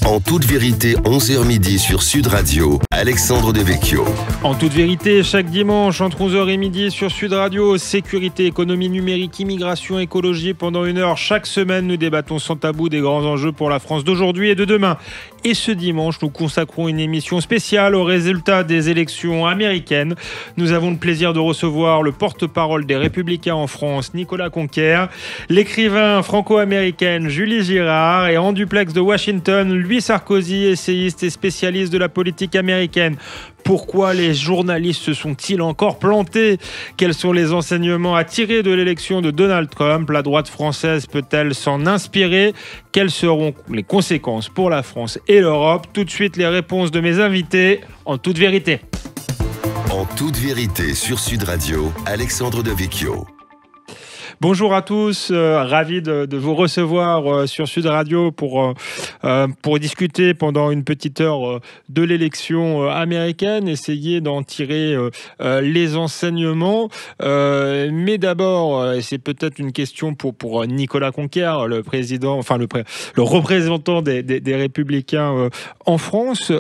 En toute vérité, 11h midi sur Sud Radio, Alexandre Devecchio. En toute vérité, chaque dimanche entre 11h et midi sur Sud Radio, sécurité, économie numérique, immigration, écologie. Pendant une heure, chaque semaine, nous débattons sans tabou des grands enjeux pour la France d'aujourd'hui et de demain. Et ce dimanche, nous consacrons une émission spéciale aux résultats des élections américaines. Nous avons le plaisir de recevoir le porte-parole des Républicains en France, Nicolas Conquer, l'écrivain franco-américaine Julie Girard et en duplex de Washington, Louis Sarkozy, essayiste et spécialiste de la politique américaine. Pourquoi les journalistes se sont-ils encore plantés? Quels sont les enseignements à tirer de l'élection de Donald Trump? La droite française peut-elle s'en inspirer? Quelles seront les conséquences pour la France et l'Europe? Tout de suite, les réponses de mes invités en toute vérité. En toute vérité sur Sud Radio, Alexandre Devecchio. Bonjour à tous, ravi de vous recevoir sur Sud Radio pour discuter pendant une petite heure de l'élection américaine, essayer d'en tirer les enseignements. Mais d'abord, et c'est peut-être une question pour Nicolas Conquer, le président, enfin le représentant des Républicains en France.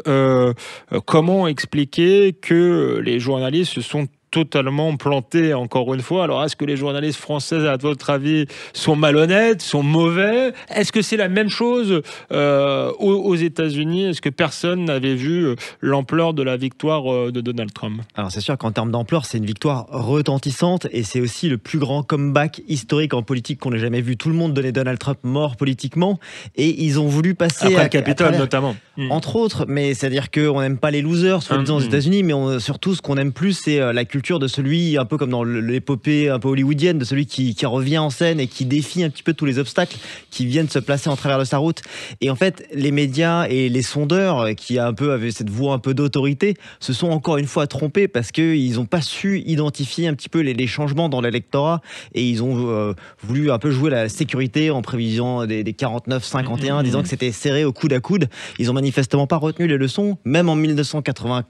Comment expliquer que les journalistes se sont totalement planté encore une fois? Alors, est-ce que les journalistes français, à votre avis, sont malhonnêtes, sont mauvais? Est-ce que c'est la même chose aux États-Unis? Est-ce que personne n'avait vu l'ampleur de la victoire de Donald Trump? Alors, c'est sûr qu'en termes d'ampleur, c'est une victoire retentissante et c'est aussi le plus grand comeback historique en politique qu'on ait jamais vu. Tout le monde donnait Donald Trump mort politiquement et ils ont voulu passer après le Capitole notamment. Entre autres, mais c'est-à-dire qu'on n'aime pas les losers, soi-disant aux États-Unis, mais surtout ce qu'on aime plus, c'est la culture de celui, un peu comme dans l'épopée un peu hollywoodienne, de celui qui revient en scène et qui défie un petit peu tous les obstacles qui viennent se placer en travers de sa route. Et en fait, les médias et les sondeurs, qui avaient cette voix un peu d'autorité, se sont encore une fois trompés parce qu'ils n'ont pas su identifier un petit peu les changements dans l'électorat et ils ont voulu un peu jouer la sécurité en prévision des 49-51, disant que c'était serré au coude à coude. Ils ont manifestement pas retenu les leçons, même en 1980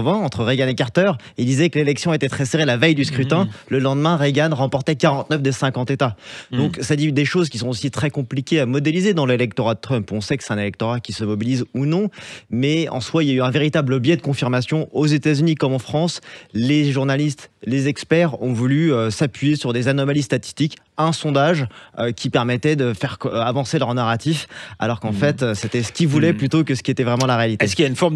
entre Reagan et Carter, il disait que l'élection était très serrée la veille du scrutin. Le lendemain, Reagan remportait 49 des 50 États. Donc ça dit des choses qui sont aussi très compliquées à modéliser dans l'électorat de Trump. On sait que c'est un électorat qui se mobilise ou non, mais en soi, il y a eu un véritable biais de confirmation aux États-Unis comme en France. Les journalistes, les experts ont voulu s'appuyer sur des anomalies statistiques, un sondage qui permettait de faire avancer leur narratif, alors qu'en fait, c'était ce qu'ils voulaient plutôt que ce qui était vraiment la réalité. Est-ce qu'il y a une forme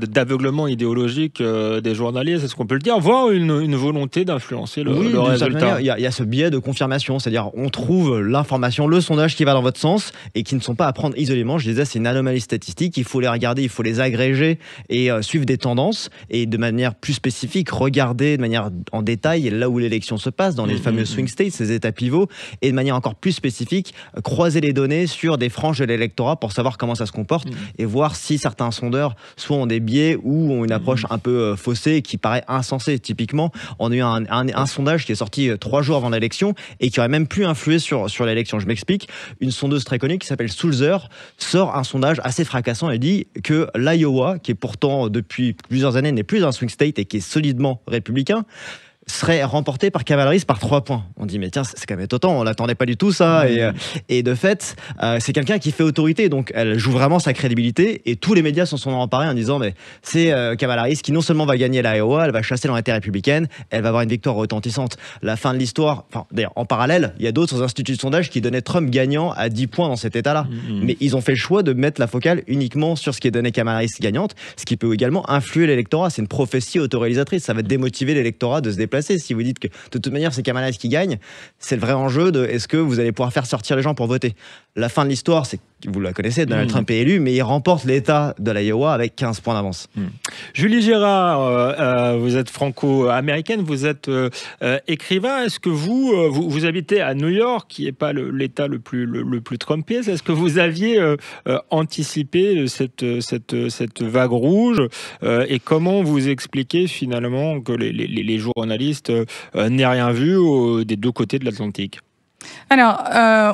d'aveuglement idéologique des journalistes, est-ce qu'on peut le dire, voire une volonté d'influencer le résultat? Il y a ce biais de confirmation, c'est-à-dire on trouve l'information, le sondage qui va dans votre sens et qui ne sont pas à prendre isolément. Je disais, c'est une anomalie statistique, il faut les regarder, il faut les agréger et suivre des tendances et de manière plus spécifique, regarder de manière en détail là où l'élection se passe, dans les fameux swing states, ces états pivots, et de manière encore plus spécifique, croiser les données sur des franges de l'électorat pour savoir comment ça se comporte et voir si certains sondeurs soit ont des biais ou ont une approche un peu faussée qui paraît insensée. Typiquement, on a eu un sondage qui est sorti 3 jours avant l'élection et qui aurait même pu influer sur l'élection. Je m'explique. Une sondeuse très connue qui s'appelle Sulzer sort un sondage assez fracassant et dit que l'Iowa, qui est pourtant depuis plusieurs années n'est plus un swing state et qui est solidement républicain, serait remporté par Kamala Harris par 3 points. On dit mais tiens, c'est quand même étonnant, on l'attendait pas du tout ça. Et de fait, c'est quelqu'un qui fait autorité, donc elle joue vraiment sa crédibilité et tous les médias s'en sont emparés en disant mais c'est Kamala Harris qui non seulement va gagner l'Iowa, elle va chasser l'entité républicaine, elle va avoir une victoire retentissante. La fin de l'histoire, d'ailleurs en parallèle, il y a d'autres instituts de sondage qui donnaient Trump gagnant à 10 points dans cet état-là. Mais ils ont fait le choix de mettre la focale uniquement sur ce qui est donné Kamala Harris gagnante, ce qui peut également influer l'électorat. C'est une prophétie autoréalisatrice, ça va démotiver l'électorat de se déplacer. Si vous dites que de toute manière c'est Kamala Harris qui gagne, c'est le vrai enjeu de est-ce que vous allez pouvoir faire sortir les gens pour voter. La fin de l'histoire, c'est que vous la connaissez, Donald Trump est élu, mais il remporte l'État de l'Iowa avec 15 points d'avance. Julie Girard, vous êtes franco-américaine, vous êtes écrivain. Est-ce que vous habitez à New York, qui n'est pas l'État le plus Trumpien? Est-ce que vous aviez anticipé cette vague rouge et comment vous expliquez finalement que les journalistes n'aient rien vu des deux côtés de l'Atlantique? Alors,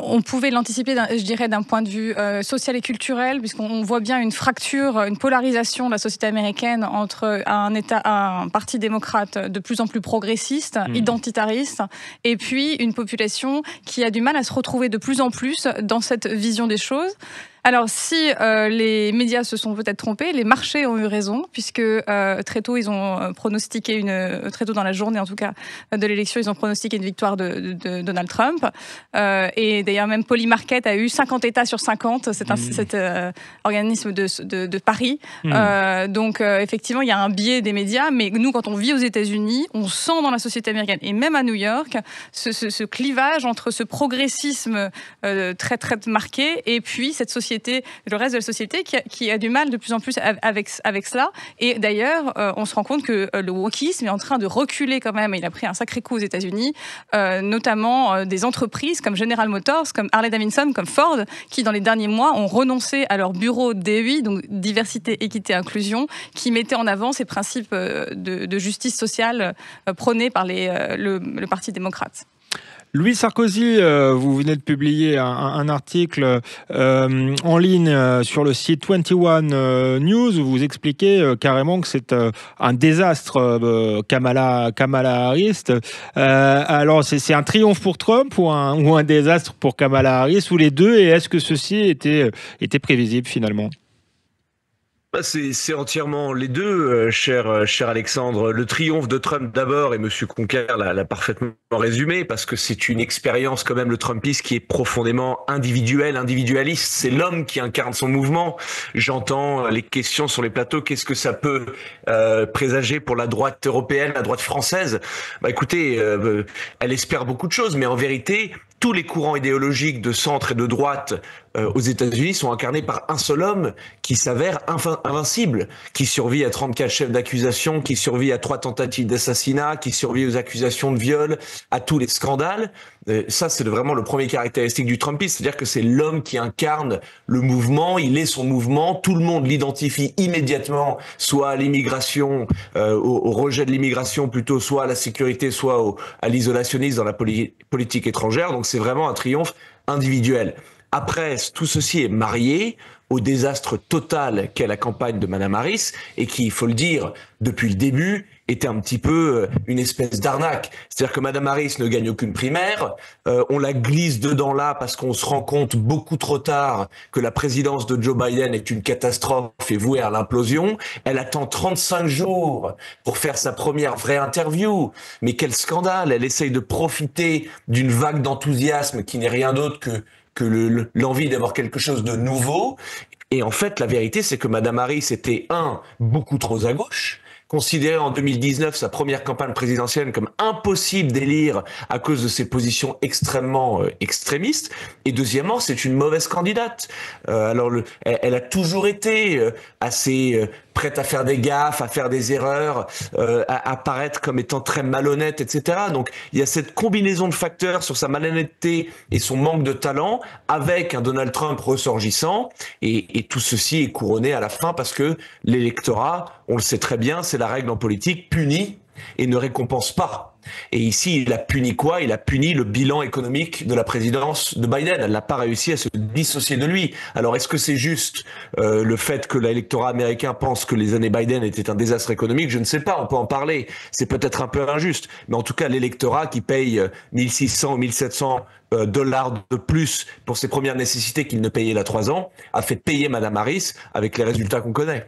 on pouvait l'anticiper, je dirais, d'un point de vue social et culturel, puisqu'on voit bien une fracture, une polarisation de la société américaine entre un parti démocrate de plus en plus progressiste, identitariste, et puis une population qui a du mal à se retrouver de plus en plus dans cette vision des choses. Alors, si les médias se sont peut-être trompés, les marchés ont eu raison, puisque très tôt, ils ont pronostiqué très tôt dans la journée, en tout cas, de l'élection, ils ont pronostiqué une victoire de Donald Trump. Et d'ailleurs, même Polymarket a eu 50 États sur 50, cet organisme de Paris. Donc, effectivement, il y a un biais des médias, mais nous, quand on vit aux États-Unis, on sent dans la société américaine, et même à New York, ce clivage entre ce progressisme très, très marqué, et puis cette société, le reste de la société qui a du mal de plus en plus avec cela. Et d'ailleurs, on se rend compte que le wokisme est en train de reculer quand même. Il a pris un sacré coup aux États-Unis, notamment des entreprises comme General Motors, comme Harley Davidson, comme Ford, qui dans les derniers mois ont renoncé à leur bureau DEI, donc diversité, équité, inclusion, qui mettait en avant ces principes de justice sociale prônés par le Parti démocrate. Louis Sarkozy, vous venez de publier un article en ligne sur le site 21 News où vous expliquez carrément que c'est un désastre Kamala Harris. Alors, c'est un triomphe pour Trump ou un désastre pour Kamala Harris, ou les deux, et est-ce que ceci était prévisible finalement ? C'est entièrement les deux, cher Alexandre. Le triomphe de Trump d'abord, et Monsieur Conquer l'a parfaitement résumé, parce que c'est une expérience quand même, le Trumpisme, qui est profondément individualiste. C'est l'homme qui incarne son mouvement. J'entends les questions sur les plateaux, qu'est-ce que ça peut présager pour la droite européenne, la droite française ? Écoutez, elle espère beaucoup de choses, mais en vérité, tous les courants idéologiques de centre et de droite aux États-Unis sont incarnés par un seul homme qui s'avère invincible, qui survit à 34 chefs d'accusation, qui survit à 3 tentatives d'assassinat, qui survit aux accusations de viol, à tous les scandales. Ça, c'est vraiment le premier caractéristique du Trumpisme, c'est-à-dire que c'est l'homme qui incarne le mouvement, il est son mouvement, tout le monde l'identifie immédiatement, soit à l'immigration, au rejet de l'immigration plutôt, soit à la sécurité, soit à l'isolationnisme dans la politique étrangère. Donc c'est vraiment un triomphe individuel. Après, tout ceci est marié au désastre total qu'est la campagne de Mme Harris, et qui, il faut le dire, depuis le début, était un petit peu une espèce d'arnaque. C'est-à-dire que Mme Harris ne gagne aucune primaire, on la glisse dedans là parce qu'on se rend compte beaucoup trop tard que la présidence de Joe Biden est une catastrophe et vouée à l'implosion. Elle attend 35 jours pour faire sa première vraie interview. Mais quel scandale! Elle essaye de profiter d'une vague d'enthousiasme qui n'est rien d'autre que l'envie d'avoir quelque chose de nouveau. Et en fait, la vérité, c'est que Mme Harris était, beaucoup trop à gauche, considérée en 2019 sa première campagne présidentielle comme impossible d'élire à cause de ses positions extrêmement extrémistes. Et deuxièmement, c'est une mauvaise candidate. Elle a toujours été assez prête à faire des gaffes, à faire des erreurs, à apparaître comme étant très malhonnête, etc. Donc il y a cette combinaison de facteurs sur sa malhonnêteté et son manque de talent, avec un Donald Trump ressurgissant, et tout ceci est couronné à la fin parce que l'électorat, on le sait très bien, c'est la règle en politique, punit et ne récompense pas. Et ici, il a puni quoi? Il a puni le bilan économique de la présidence de Biden. Elle n'a pas réussi à se dissocier de lui. Alors, est-ce que c'est juste le fait que l'électorat américain pense que les années Biden étaient un désastre économique? Je ne sais pas, on peut en parler. C'est peut-être un peu injuste. Mais en tout cas, l'électorat qui paye 1600 ou 1700 dollars de plus pour ses premières nécessités qu'il ne payait il y a 3 ans, a fait payer Mme Harris avec les résultats qu'on connaît.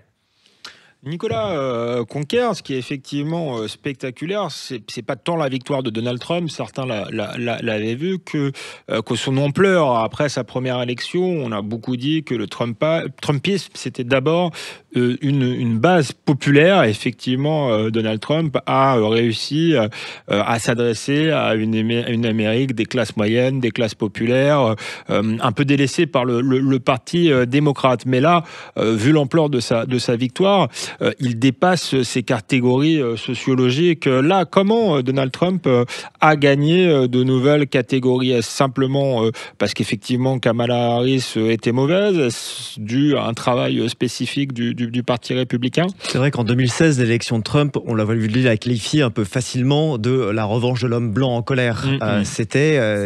Nicolas Conquer, ce qui est effectivement spectaculaire, c'est pas tant la victoire de Donald Trump, certains l'avaient vu, que son ampleur après sa première élection. On a beaucoup dit que le Trumpisme, c'était d'abord une base populaire. Effectivement, Donald Trump a réussi à s'adresser à une Amérique des classes moyennes, des classes populaires, un peu délaissée par le parti démocrate. Mais là, vu l'ampleur de sa victoire, il dépasse ces catégories sociologiques. Là, comment Donald Trump a gagné de nouvelles catégories? Est-ce simplement parce qu'effectivement Kamala Harris était mauvaise? Est-ce dû à un travail spécifique du Parti républicain? C'est vrai qu'en 2016, l'élection de Trump, on l'a vu la qualifier un peu facilement de la revanche de l'homme blanc en colère.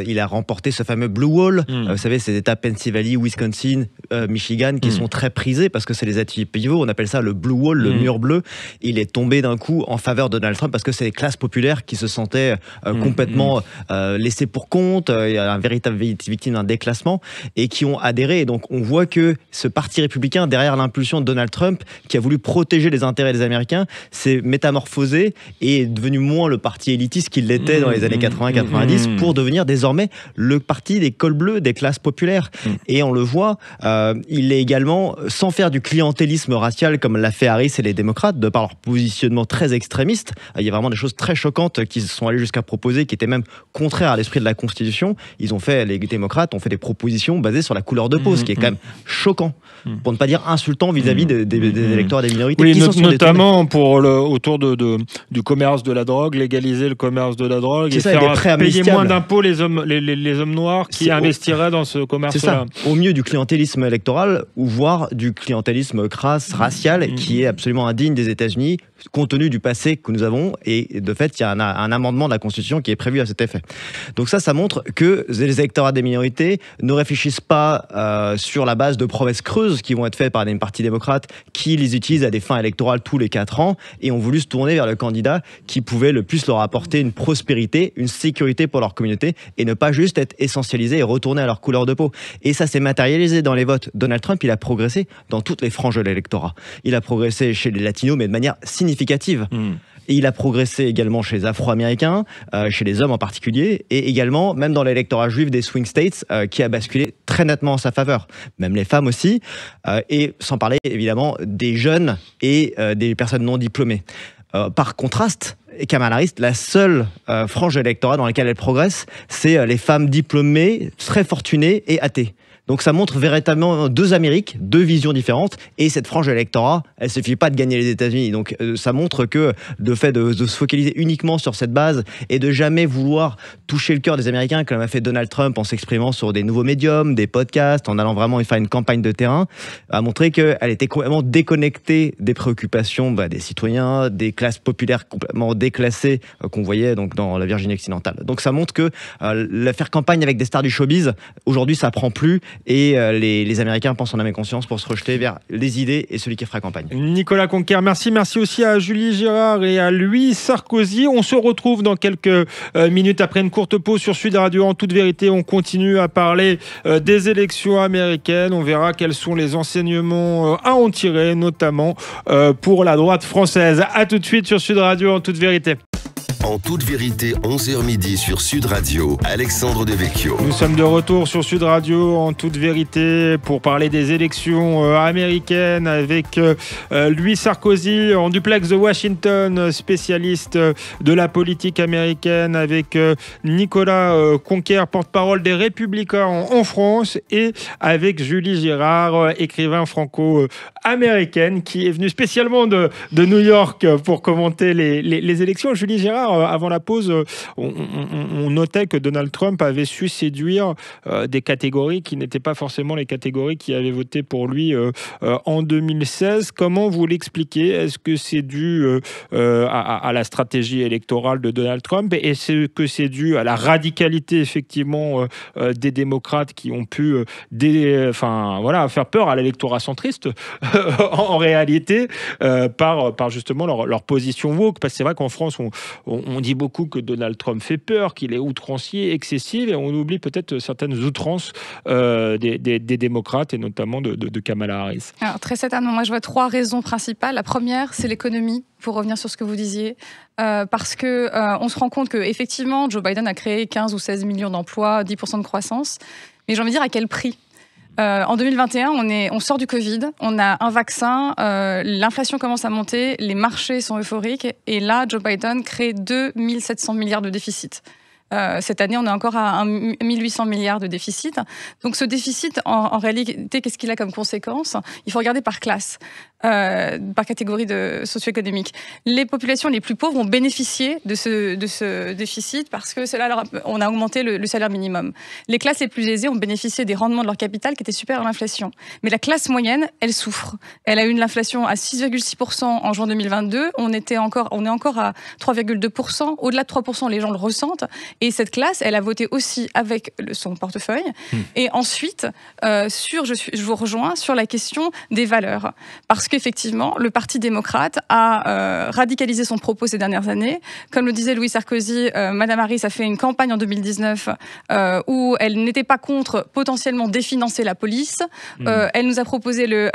Il a remporté ce fameux Blue Wall. Vous savez, ces États Pennsylvanie, Wisconsin, Michigan, qui sont très prisés parce que c'est les États pivots. On appelle ça le Blue Wall, le mur bleu. Il est tombé d'un coup en faveur de Donald Trump parce que c'est les classes populaires qui se sentaient complètement laissées pour compte, un véritable victime d'un déclassement, et qui ont adhéré. Et donc on voit que ce parti républicain, derrière l'impulsion de Donald Trump, qui a voulu protéger les intérêts des Américains, s'est métamorphosé et est devenu moins le parti élitiste qu'il l'était dans les années 80-90 pour devenir désormais le parti des cols bleus, des classes populaires. Et on le voit, il est également, sans faire du clientélisme racial comme l'a fait Harris et les démocrates, de par leur positionnement très extrémiste. Il y a vraiment des choses très choquantes qui se sont allées jusqu'à proposer, qui étaient même contraires à l'esprit de la Constitution. Les démocrates ont fait des propositions basées sur la couleur de peau, ce qui est quand même choquant, pour ne pas dire insultant vis-à-vis des électeurs des minorités. Oui, notamment autour du commerce de la drogue, légaliser le commerce de la drogue et faire payer moins d'impôts les hommes noirs qui investiraient dans ce commerce-là. C'est ça, au mieux du clientélisme électoral, ou voire du clientélisme crasse, racial, qui est absolument indigne des États-Unis, compte tenu du passé que nous avons, et de fait, il y a un amendement de la Constitution qui est prévu à cet effet. Donc ça montre que les électorats des minorités ne réfléchissent pas sur la base de promesses creuses qui vont être faites par des partis démocrates qui les utilisent à des fins électorales tous les 4 ans, et ont voulu se tourner vers le candidat qui pouvait le plus leur apporter une prospérité, une sécurité pour leur communauté, et ne pas juste être essentialisé et retourner à leur couleur de peau. Et ça s'est matérialisé dans les votes. Donald Trump, il a progressé dans toutes les franges de l'électorat. Il a progressé chez les latinos, mais de manière significative. Et il a progressé également chez les Afro-Américains, chez les hommes en particulier, et également même dans l'électorat juif des swing states, qui a basculé très nettement en sa faveur. Même les femmes aussi, et sans parler évidemment des jeunes et des personnes non diplômées. Par contraste, Kamala Harris, la seule frange de l'électorat dans laquelle elle progresse, c'est les femmes diplômées, très fortunées et athées. Donc ça montre véritablement 2 Amériques, 2 visions différentes, et cette frange de l'électorat, elle ne suffit pas de gagner les États-Unis. Donc ça montre que le fait de se focaliser uniquement sur cette base et de jamais vouloir toucher le cœur des Américains, comme a fait Donald Trump en s'exprimant sur des nouveaux médiums, des podcasts, en allant vraiment faire une campagne de terrain, a montré qu'elle était complètement déconnectée des préoccupations des citoyens, des classes populaires complètement déclassées qu'on voyait donc dans la Virginie occidentale. Donc ça montre que faire campagne avec des stars du showbiz, aujourd'hui ça prend plus. Et les Américains pensent en âme et conscience pour se rejeter vers les idées et celui qui fera campagne. Nicolas Conquer, merci aussi à Julie Girard et à Louis Sarkozy. On se retrouve dans quelques minutes après une courte pause sur Sud Radio. En toute vérité, on continue à parler des élections américaines. On verra quels sont les enseignements à en tirer, notamment pour la droite française. À tout de suite sur Sud Radio, En toute vérité. En toute vérité, 11h midi sur Sud Radio, Alexandre Devecchio. Nous sommes de retour sur Sud Radio, En toute vérité, pour parler des élections américaines avec Louis Sarkozy en duplex de Washington, spécialiste de la politique américaine, avec Nicolas Conquer, porte-parole des Républicains en France, et avec Julie Girard, écrivain franco-américaine, qui est venue spécialement de New York pour commenter les élections. Julie Girard, avant la pause, on notait que Donald Trump avait su séduire des catégories qui n'étaient pas forcément les catégories qui avaient voté pour lui en 2016. Comment vous l'expliquez? Est-ce que c'est dû à la stratégie électorale de Donald Trump? Et est-ce que c'est dû à la radicalité, effectivement, des démocrates qui ont pu faire peur à l'électorat centriste en réalité, par justement leur position woke? Parce que c'est vrai qu'en France, on dit beaucoup que Donald Trump fait peur, qu'il est outrancier, excessif, et on oublie peut-être certaines outrances des démocrates, et notamment de Kamala Harris. Alors, très certainement, moi je vois 3 raisons principales. La première, c'est l'économie, pour revenir sur ce que vous disiez, parce que on se rend compte qu'effectivement, Joe Biden a créé 15 ou 16 millions d'emplois, 10% de croissance, mais j'ai envie de dire à quel prix? En 2021, on sort du Covid, on a un vaccin, l'inflation commence à monter, les marchés sont euphoriques, et là, Joe Biden crée 2 700 milliards de déficit. Cette année, on est encore à 1800 milliards de déficit. Donc ce déficit, en réalité, qu'est-ce qu'il a comme conséquence? Il faut regarder par classe, par catégorie socio-économique. Les populations les plus pauvres ont bénéficié de ce déficit parce que on a augmenté le salaire minimum. Les classes les plus aisées ont bénéficié des rendements de leur capital qui étaient supérieurs à l'inflation. Mais la classe moyenne, elle souffre. Elle a eu une inflation à 6,6% en juin 2022. On est encore à 3,2%. Au-delà de 3%, les gens le ressentent. Et cette classe, elle a voté aussi avec son portefeuille. Et ensuite, je vous rejoins sur la question des valeurs. Parce qu'effectivement, le Parti démocrate a radicalisé son propos ces dernières années. Comme le disait Louis Sarkozy, Madame Harris a fait une campagne en 2019 où elle n'était pas contre potentiellement définancer la police. Elle nous a proposé le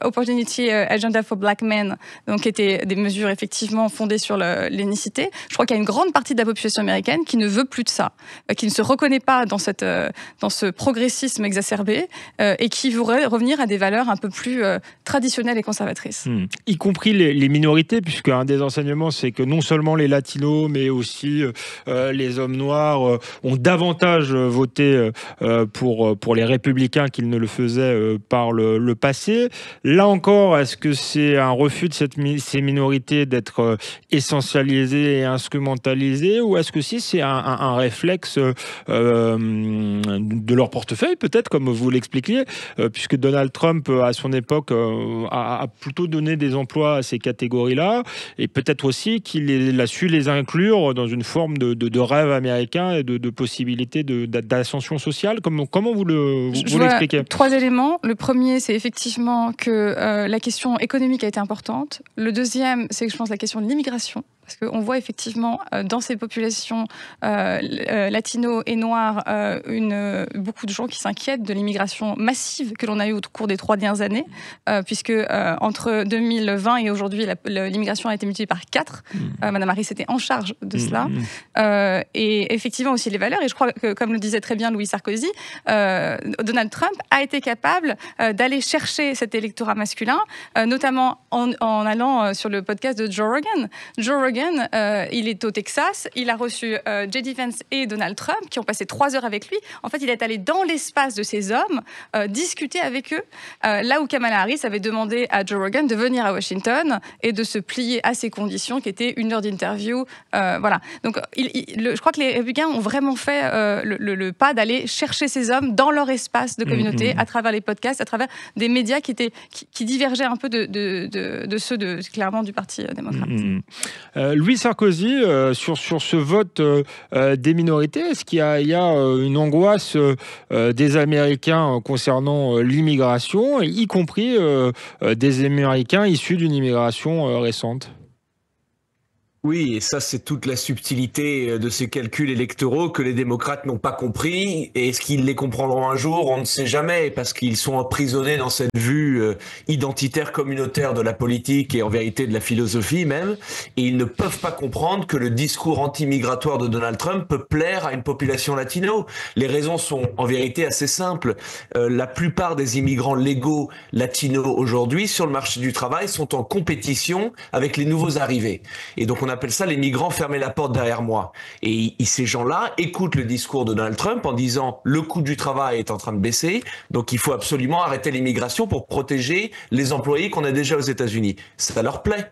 Opportunity Agenda for Black Men, donc qui étaient des mesures effectivement fondées sur l'énicité. Je crois qu'il y a une grande partie de la population américaine qui ne veut plus de ça, qui ne se reconnaît pas dans ce progressisme exacerbé et qui voudrait revenir à des valeurs un peu plus traditionnelles et conservatrices. Y compris les minorités, puisque un des enseignements, c'est que non seulement les latinos, mais aussi les hommes noirs ont davantage voté pour les républicains qu'ils ne le faisaient par le passé. Là encore, est-ce que c'est un refus de ces minorités d'être essentialisées et instrumentalisées, ou est-ce que c'est un réflexe de leur portefeuille, peut-être, comme vous l'expliquiez, puisque Donald Trump, à son époque, a plutôt donné des emplois à ces catégories-là, et peut-être aussi qu'il a su les inclure dans une forme de rêve américain et de possibilité d'ascension sociale. Comment vous l'expliquez? 3 éléments. Le premier, c'est effectivement que la question économique a été importante. Le deuxième, c'est que je pense la question de l'immigration. Parce qu'on voit effectivement dans ces populations latino et noires beaucoup de gens qui s'inquiètent de l'immigration massive que l'on a eue au cours des 3 dernières années, puisque entre 2020 et aujourd'hui, l'immigration a été multipliée par 4. Madame Harris était en charge de cela. Et effectivement aussi les valeurs. Et je crois que, comme le disait très bien Louis Sarkozy, Donald Trump a été capable d'aller chercher cet électorat masculin, notamment en allant sur le podcast de Joe Rogan. Joe Rogan, il est au Texas, il a reçu J.D. Vance et Donald Trump qui ont passé 3 heures avec lui. En fait, il est allé dans l'espace de ces hommes, discuter avec eux, là où Kamala Harris avait demandé à Joe Rogan de venir à Washington et de se plier à ces conditions qui étaient 1 heure d'interview. Voilà. Donc, je crois que les républicains ont vraiment fait le pas d'aller chercher ces hommes dans leur espace de communauté à travers les podcasts, à travers des médias qui divergeaient un peu de ceux clairement du Parti démocrate. Louis Sarkozy, sur ce vote des minorités, est-ce qu'il y a une angoisse des Américains concernant l'immigration, y compris des Américains issus d'une immigration récente? Oui, et ça, c'est toute la subtilité de ces calculs électoraux que les démocrates n'ont pas compris. Et est-ce qu'ils les comprendront un jour? On ne sait jamais, parce qu'ils sont emprisonnés dans cette vue identitaire communautaire de la politique et en vérité de la philosophie même. Et ils ne peuvent pas comprendre que le discours anti-migratoire de Donald Trump peut plaire à une population latino. Les raisons sont en vérité assez simples. La plupart des immigrants légaux latinos aujourd'hui sur le marché du travail sont en compétition avec les nouveaux arrivés. Et donc on appelle ça les migrants fermer la porte derrière moi. Et ces gens-là écoutent le discours de Donald Trump en disant le coût du travail est en train de baisser, donc il faut absolument arrêter l'immigration pour protéger les employés qu'on a déjà aux États-Unis. Ça leur plaît.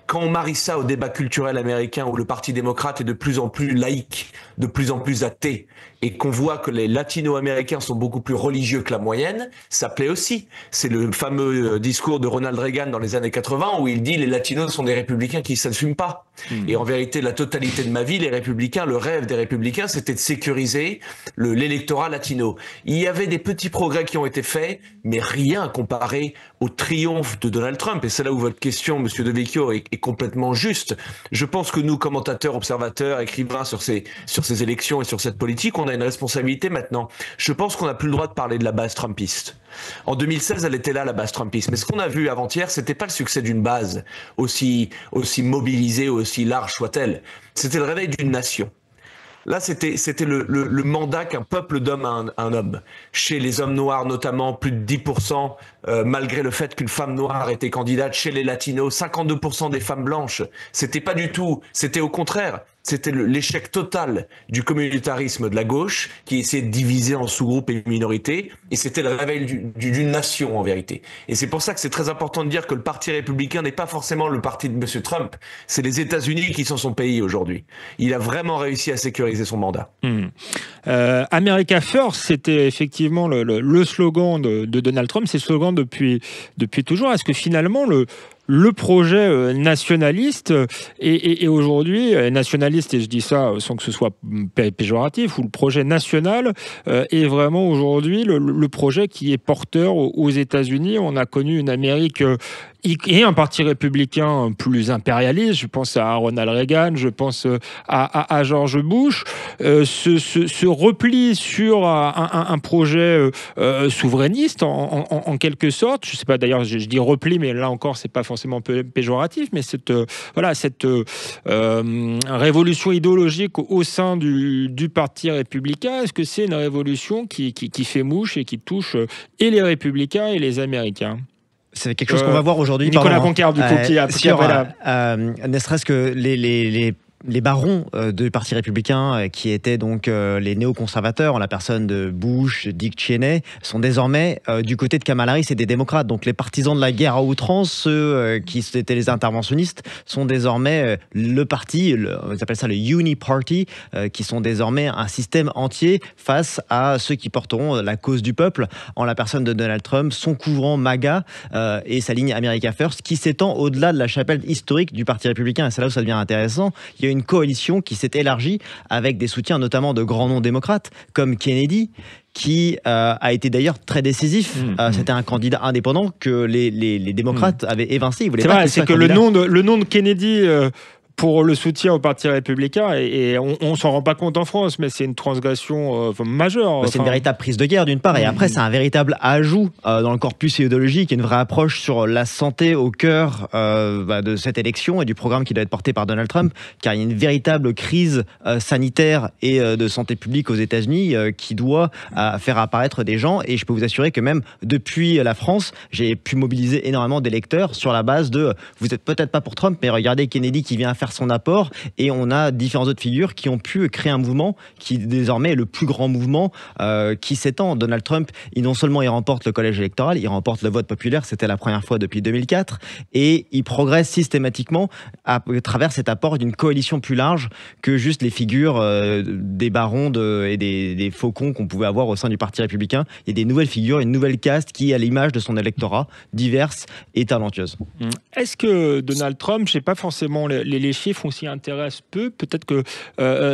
Quand on marie ça au débat culturel américain où le Parti démocrate est de plus en plus laïque, de plus en plus athée, et qu'on voit que les latino-américains sont beaucoup plus religieux que la moyenne, ça plaît aussi. C'est le fameux discours de Ronald Reagan dans les années 80 où il dit les latinos sont des républicains qui ne s'assument pas. Et en vérité, la totalité de ma vie, les républicains, le rêve des républicains, c'était de sécuriser l'électorat latino. Il y avait des petits progrès qui ont été faits, mais rien comparé au triomphe de Donald Trump. Et c'est là où votre question, Monsieur De Vecchio, est complètement juste. Je pense que nous, commentateurs, observateurs, écrivains sur ces élections et sur cette politique, on a une responsabilité maintenant. Je pense qu'on n'a plus le droit de parler de la base trumpiste. En 2016, elle était là, la base trumpiste. Mais ce qu'on a vu avant-hier, c'était pas le succès d'une base aussi mobilisée, aussi large soit-elle. C'était le réveil d'une nation. Là, c'était le mandat qu'un peuple donne à un homme. Chez les hommes noirs, notamment, plus de 10%, malgré le fait qu'une femme noire était candidate. Chez les latinos, 52% des femmes blanches. C'était pas du tout, c'était au contraire. c'était l'échec total du communautarisme de la gauche qui essayait de diviser en sous-groupes et minorités, et c'était le réveil d'une nation en vérité. Et c'est pour ça que c'est très important de dire que le parti républicain n'est pas forcément le parti de M. Trump, c'est les États-Unis qui sont son pays aujourd'hui. Il a vraiment réussi à sécuriser son mandat. America First, c'était effectivement le slogan de Donald Trump, c'est le slogan depuis toujours. Est-ce que finalement le projet nationaliste est aujourd'hui nationaliste, et je dis ça sans que ce soit péjoratif, ou le projet national est vraiment aujourd'hui le projet qui est porteur aux États-Unis? On a connu une Amérique et un parti républicain plus impérialiste, je pense à Ronald Reagan, je pense à George Bush, ce repli sur un projet souverainiste en quelque sorte. Je sais pas, d'ailleurs je dis repli, mais là encore c'est pas forcément péjoratif, mais cette révolution idéologique au sein du parti républicain, est-ce que c'est une révolution qui fait mouche et qui touche et les républicains et les Américains? C'est quelque chose qu'on va voir aujourd'hui. Nicolas Conquer, du coup, qui a ne serait-ce que les barons du Parti républicain, qui étaient donc les néoconservateurs, en la personne de Bush, Dick Cheney, sont désormais du côté de Kamala Harris et des démocrates. Donc les partisans de la guerre à outrance, ceux qui étaient les interventionnistes, sont désormais le parti, on appelle ça le Uni Party, qui sont désormais un système entier face à ceux qui porteront la cause du peuple, en la personne de Donald Trump, son couvrant MAGA et sa ligne America First, qui s'étend au-delà de la chapelle historique du Parti républicain. Et c'est là où ça devient intéressant. Il y a une coalition qui s'est élargie avec des soutiens notamment de grands noms démocrates comme Kennedy, qui a été d'ailleurs très décisif. C'était un candidat indépendant que les démocrates avaient évincé. C'est vrai, c'est que le nom de Kennedy pour le soutien au Parti républicain, et on s'en rend pas compte en France, mais c'est une transgression majeure. C'est une véritable prise de guerre d'une part, et après c'est un véritable ajout dans le corpus idéologique, une vraie approche sur la santé au cœur de cette élection et du programme qui doit être porté par Donald Trump, car il y a une véritable crise sanitaire et de santé publique aux États-Unis qui doit faire apparaître des gens, et je peux vous assurer que même depuis la France, j'ai pu mobiliser énormément d'électeurs sur la base de vous êtes peut-être pas pour Trump, mais regardez Kennedy qui vient faire son apport, et on a différentes autres figures qui ont pu créer un mouvement qui désormais est le plus grand mouvement qui s'étend. Donald Trump, non seulement il remporte le collège électoral, il remporte le vote populaire, c'était la première fois depuis 2004, et il progresse systématiquement à travers cet apport d'une coalition plus large que juste les figures des barons et des faucons qu'on pouvait avoir au sein du Parti républicain. Il y a des nouvelles figures, une nouvelle caste qui est à l'image de son électorat, diverse et talentueuse. Est-ce que Donald Trump, je ne sais pas forcément les chiffres, on s'y intéresse peu, peut-être que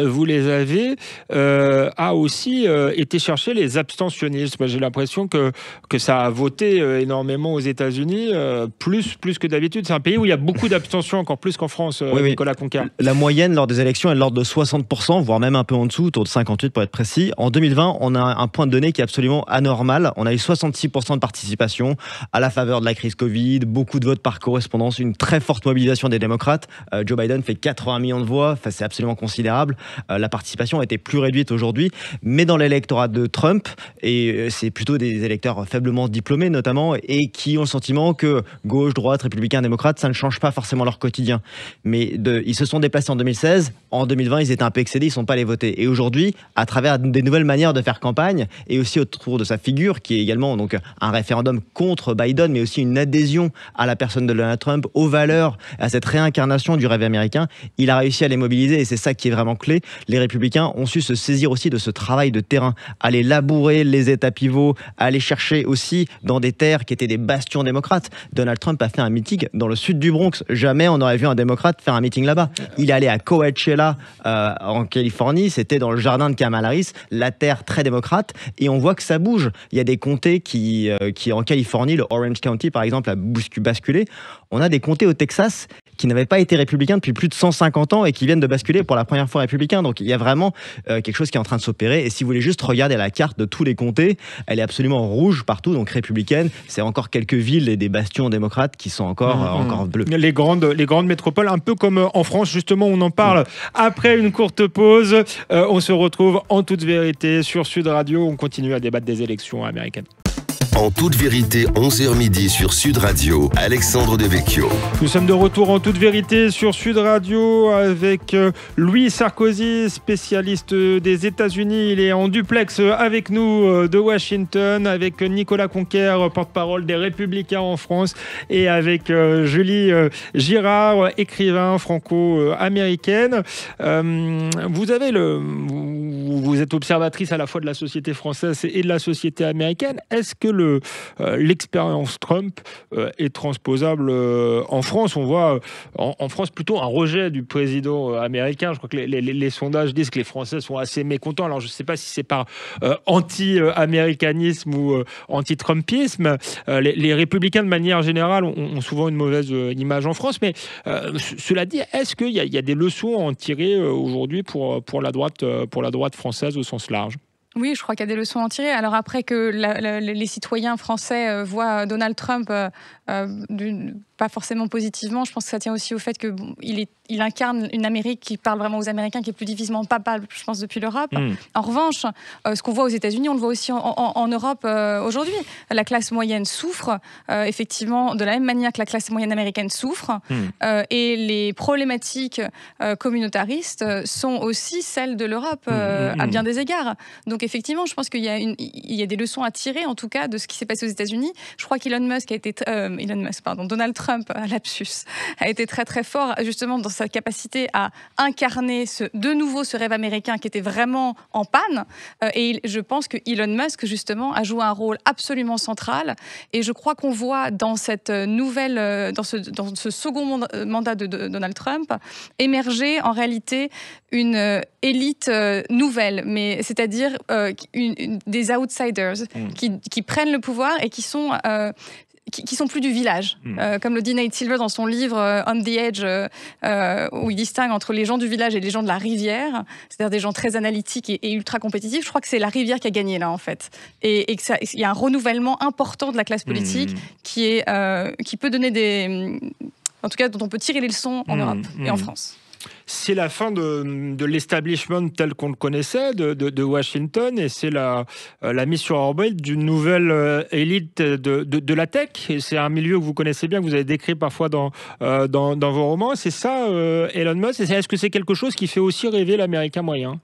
vous les avez, a aussi été chercher les abstentionnistes. Moi, j'ai l'impression que ça a voté énormément aux États-Unis, plus que d'habitude. C'est un pays où il y a beaucoup d'abstention, encore plus qu'en France, Nicolas Conquer. La moyenne lors des élections est de l'ordre de 60%, voire même un peu en dessous, autour de 58% pour être précis. En 2020, on a un point de données qui est absolument anormal. On a eu 66% de participation à la faveur de la crise Covid, beaucoup de votes par correspondance, une très forte mobilisation des démocrates. Joe Biden fait 80 millions de voix, enfin, c'est absolument considérable. La participation a été plus réduite aujourd'hui, mais dans l'électorat de Trump, et c'est plutôt des électeurs faiblement diplômés notamment, et qui ont le sentiment que gauche, droite, républicain, démocrate, ça ne change pas forcément leur quotidien. Mais ils se sont déplacés en 2016, en 2020 ils étaient un peu excédés, ils ne sont pas allés voter. Et aujourd'hui, à travers des nouvelles manières de faire campagne, et aussi autour de sa figure, qui est également donc un référendum contre Biden, mais aussi une adhésion à la personne de Donald Trump, aux valeurs, à cette réincarnation du rêve américain, il a réussi à les mobiliser, et c'est ça qui est vraiment clé. Les républicains ont su se saisir aussi de ce travail de terrain, aller labourer les états pivots, aller chercher aussi dans des terres qui étaient des bastions démocrates. Donald Trump a fait un meeting dans le sud du Bronx. Jamais on n'aurait vu un démocrate faire un meeting là-bas. Il est allé à Coachella en Californie, c'était dans le jardin de Kamala Harris, la terre très démocrate, et on voit que ça bouge. Il y a des comtés qui en Californie, le Orange County par exemple, a basculé. On a des comtés au Texas qui n'avaient pas été républicains depuis plus de 150 ans et qui viennent de basculer pour la première fois républicains. Donc il y a vraiment quelque chose qui est en train de s'opérer. Et si vous voulez juste regarder la carte de tous les comtés, elle est absolument rouge partout, donc républicaine. C'est encore quelques villes et des bastions démocrates qui sont encore bleus. Les grandes métropoles, un peu comme en France, justement, on en parle après une courte pause. On se retrouve en toute vérité sur Sud Radio. On continue à débattre des élections américaines. En toute vérité, 11h midi sur Sud Radio, Alexandre Devecchio. Nous sommes de retour en toute vérité sur Sud Radio avec Louis Sarkozy, spécialiste des États-Unis. Il est en duplex avec nous de Washington, avec Nicolas Conquer, porte-parole des Républicains en France, et avec Julie Girard, écrivain franco-américaine. Vous êtes observatrice à la fois de la société française et de la société américaine. Est-ce que l'expérience Trump est transposable en France? On voit en France plutôt un rejet du président américain. Je crois que les sondages disent que les Français sont assez mécontents. Alors je ne sais pas si c'est par anti-américanisme ou anti-trumpisme. Les républicains de manière générale ont souvent une mauvaise image en France. Mais cela dit, est-ce qu'il y a des leçons à en tirer aujourd'hui pour la droite française au sens large? Oui, je crois qu'il y a des leçons à en tirer. Alors après que les citoyens français voient Donald Trump pas forcément positivement, je pense que ça tient aussi au fait qu'il incarne une Amérique qui parle vraiment aux Américains, qui est plus difficilement palpable, je pense, depuis l'Europe. En revanche, ce qu'on voit aux États-Unis, on le voit aussi en Europe aujourd'hui. La classe moyenne souffre, effectivement, de la même manière que la classe moyenne américaine souffre. Et les problématiques communautaristes sont aussi celles de l'Europe à bien des égards. Donc effectivement, je pense qu'il y a des leçons à tirer, en tout cas, de ce qui s'est passé aux États-Unis. Je crois Donald Trump, lapsus, a été très très fort justement dans sa capacité à incarner de nouveau ce rêve américain qui était vraiment en panne. Et je pense que Elon Musk justement a joué un rôle absolument central. Et je crois qu'on voit dans cette nouvelle, dans ce second mandat de Donald Trump, émerger en réalité une élite nouvelle, mais c'est-à-dire des outsiders qui prennent le pouvoir et qui sont plus du village. Comme le dit Nate Silver dans son livre On the Edge, où il distingue entre les gens du village et les gens de la rivière, c'est-à-dire des gens très analytiques et ultra compétitifs. Je crois que c'est la rivière qui a gagné là, en fait. Et qu'il y a un renouvellement important de la classe politique qui peut donner en tout cas, dont on peut tirer les leçons en Europe et en France. C'est la fin de l'establishment tel qu'on le connaissait de Washington, et c'est la mise sur orbite d'une nouvelle élite de la tech. Et c'est un milieu que vous connaissez bien, que vous avez décrit parfois dans vos romans. C'est ça, Elon Musk. Est-ce que c'est quelque chose qui fait aussi rêver l'Américain moyen ?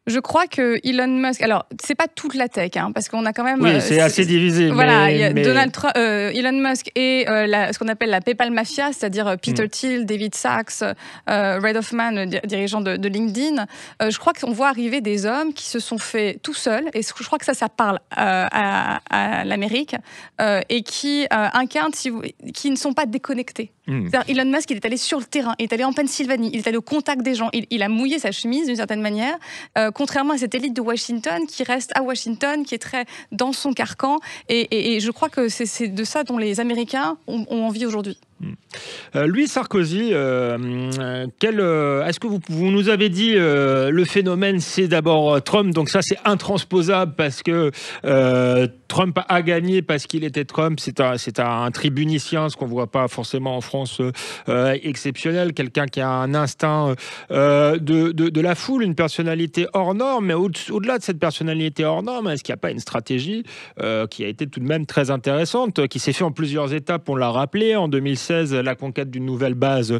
Je crois que Elon Musk, alors c'est pas toute la tech, parce qu'on a quand même. Oui, c'est assez divisé. Voilà, il y a Elon Musk et ce qu'on appelle la PayPal Mafia, c'est-à-dire Peter Thiel, David Sachs, Reid Hoffman, dirigeant de LinkedIn. Je crois qu'on voit arriver des hommes qui se sont faits tout seuls, et je crois que ça parle à l'Amérique, et qui incarnent, qui ne sont pas déconnectés. Elon Musk, il est allé sur le terrain, il est allé en Pennsylvanie, il est allé au contact des gens, il a mouillé sa chemise d'une certaine manière. Contrairement à cette élite de Washington qui reste à Washington, qui est très dans son carcan. Et je crois que c'est de ça dont les Américains ont envie aujourd'hui. Louis Sarkozy, est-ce que vous nous avez dit le phénomène, c'est d'abord Trump, donc ça c'est intransposable parce que Trump a gagné parce qu'il était Trump, c'est un tribunicien, ce qu'on ne voit pas forcément en France, exceptionnel, quelqu'un qui a un instinct de la foule, une personnalité hors norme, mais au-delà de cette personnalité hors norme, est-ce qu'il n'y a pas une stratégie qui a été tout de même très intéressante, qui s'est fait en plusieurs étapes, on l'a rappelé, en 2016, la conquête d'une nouvelle base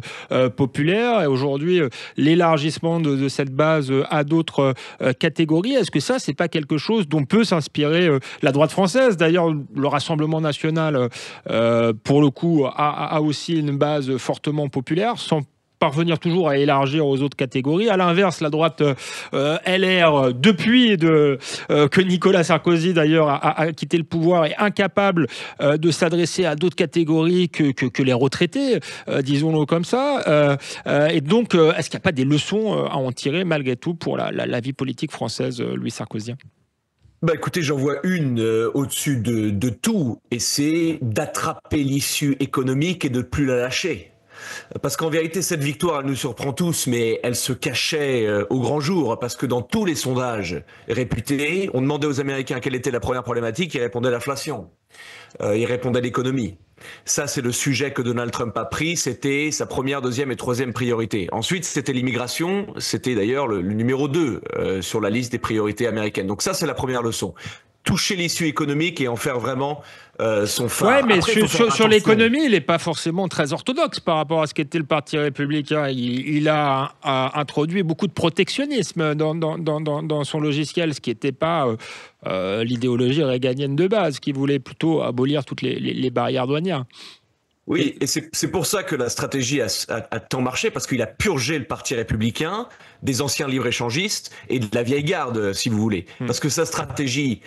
populaire, et aujourd'hui l'élargissement de cette base à d'autres catégories. Est-ce que ça, c'est pas quelque chose dont peut s'inspirer la droite française? D'ailleurs, le Rassemblement national, pour le coup, a aussi une base fortement populaire, sans parvenir toujours à élargir aux autres catégories. À l'inverse, la droite LR, depuis que Nicolas Sarkozy d'ailleurs a quitté le pouvoir, est incapable de s'adresser à d'autres catégories que les retraités, disons-le comme ça. Et donc, est-ce qu'il n'y a pas des leçons à en tirer malgré tout pour la vie politique française, Louis Sarkozy ? Écoutez, j'en vois une au-dessus de tout, et c'est d'attraper l'issue économique et de ne plus la lâcher. Parce qu'en vérité, cette victoire, elle nous surprend tous, mais elle se cachait au grand jour, parce que dans tous les sondages réputés, on demandait aux Américains quelle était la première problématique, ils répondaient l'inflation, ils répondaient l'économie. Ça, c'est le sujet que Donald Trump a pris, c'était sa première, deuxième et troisième priorité. Ensuite, c'était l'immigration, c'était d'ailleurs le numéro 2 sur la liste des priorités américaines. Donc ça, c'est la première leçon. toucher l'issue économique et en faire vraiment son phare. Ouais, mais Après, sur l'économie, il n'est pas forcément très orthodoxe par rapport à ce qu'était le Parti républicain. Il a introduit beaucoup de protectionnisme dans son logiciel, ce qui n'était pas l'idéologie réganienne de base, qui voulait plutôt abolir toutes les barrières douanières. Oui, et c'est pour ça que la stratégie a tant marché, parce qu'il a purgé le Parti républicain des anciens libre-échangistes et de la vieille garde, si vous voulez. Parce que sa stratégie,